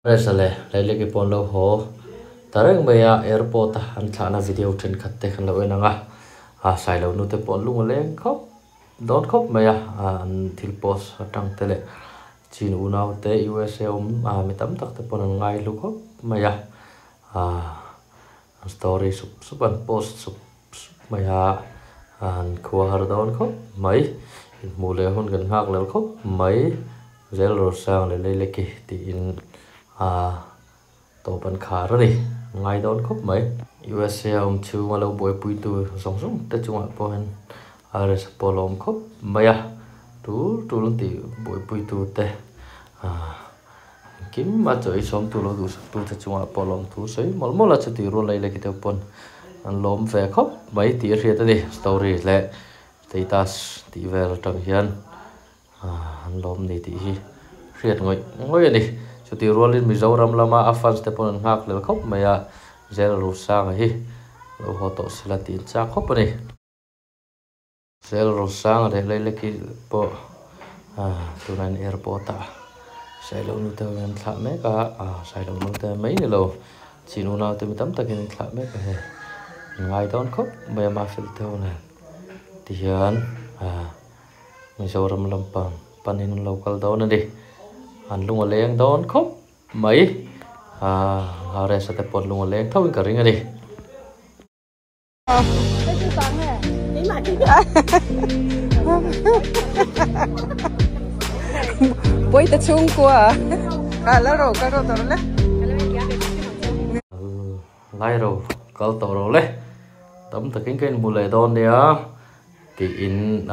Resale lele ke pon lo ho tareng meya airport an thana video thin khatte khan lo enanga sai lo nu te pon lu le khop don khop meya an thil post atang tele chin unaw te USA mi tam tak te pon ngai lu khop meya story supan post sup meya an khwa har don khop mai mu le hun gan hak le khop mai zel ro sang le lele ke ti in tổ ban khá rồi đi ngay đón khóc mấy USA chu mà lâu buổi bụi tu sống sống tất chung ạ po hen ares polom khóc mấy tu luôn thì buổi bụi tu te kiếm mà chơi sống tu lâu tu tất chung ạ polom tu sấy mol là chơi rồi lấy cái tiêu pon anh lom về khóc mấy tí riết đi story lệ thì ta tí về là trăng hiền anh lom này tí riết ngồi đi cho tí rồi lên Mizoram lama afan stepon ngak le khop maya zel ru sang hi lo ho to sila tin cha khop ni zel ru sang de le ki po tunan airport sai lo nu te men thla me ka sai lo nu te mai ni lo chinu na te tam takin thla me ka he ngai don khop maya ma fil te na ti hian Mizoram lampang panin local don đi anh lung lên đón khóc mấy họ ra sẽ tập bọn lung lên thâu cái ring đi bôi ta chung qua lá rồi cá rồi tao lấy lai rồi câu tàu rồi lấy tấm thực cái mù lệ đón đi thì in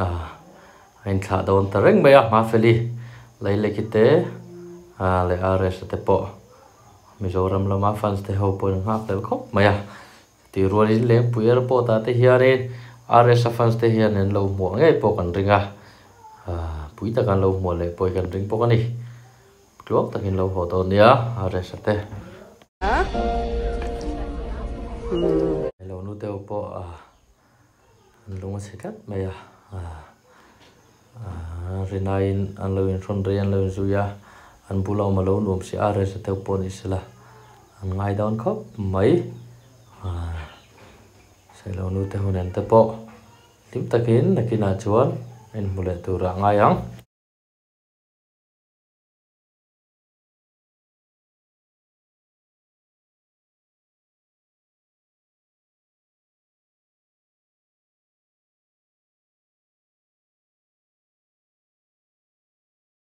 anh thả đón ta ring mấy mà phải đi lấy lấy cái té le ares te po Mizoram lama fans te ho po ngak te khop maya ti ruari le puer po ta te hiare ares fans te hian en lo mo ngai po kan ringa pui ta kan lo mo le po kan ring po kan ni klok takin lo ho to nia ares te lo nu te po lunga sekat maya renain an lo in ron rian lo zuya an bulau malo nuam si are sa teu pon isla an ngai down khop mai sai lo nu te honen te po tim takin nakina chuan en mule tu ra ngai ang